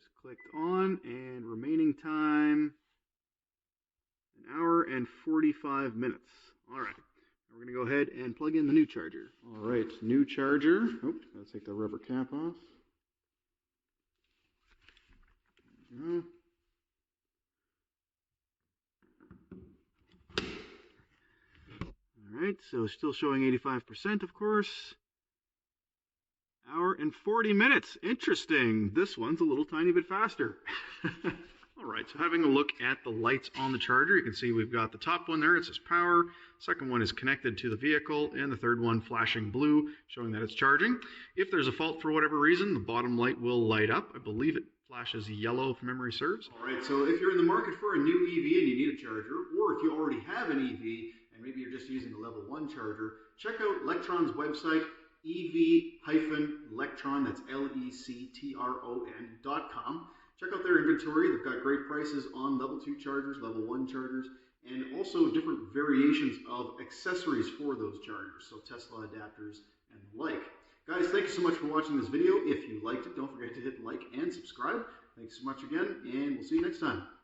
Just clicked on, and remaining time, 1 hour and 45 minutes. All right, we're going to go ahead and plug in the new charger. All right, new charger. Oh, gotta take the rubber cap off. There we go. All right, so still showing 85%, of course. Hour and 40 minutes. Interesting. This one's a little tiny bit faster. All right, so having a look at the lights on the charger, you can see we've got the top one there. It says power. Second one is connected to the vehicle, and the third one flashing blue, showing that it's charging. If there's a fault for whatever reason, the bottom light will light up. I believe it flashes yellow if memory serves. All right, so if you're in the market for a new EV and you need a charger, or if you already have an EV and maybe you're just using a level 1 charger, check out Lectron's website, ev-lectron, that's lectron.com. Check out their inventory. They've got great prices on level 2 chargers, level 1 chargers, and also different variations of accessories for those chargers, so Tesla adapters and the like. Guys, thank you so much for watching this video. If you liked it, don't forget to hit like and subscribe. Thanks so much again, and we'll see you next time.